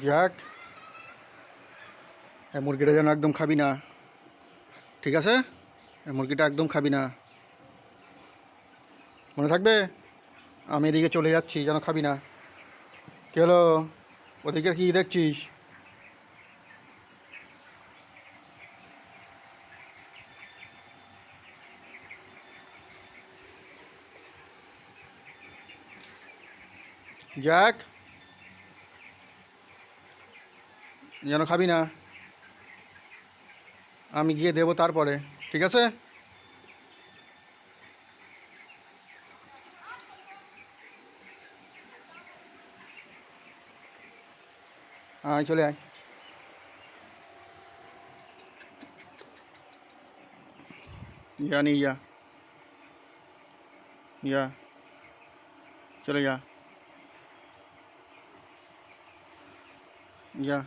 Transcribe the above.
যাক, এই মুরগিটা যেন একদম খাবি না, ঠিক আছে? এই মুরগিটা একদম খাবি না, মনে থাকবে? আমি এদিকে চলে যাচ্ছি, যেন খাবি না। কী হলো? ওদিকে কি দেখছিস? যাক, যেন খাবি না, আমি গিয়ে দেবো তারপরে, ঠিক আছে? আয়, চলে আয়। নিয়ে যা, যা, চলে যা, যা।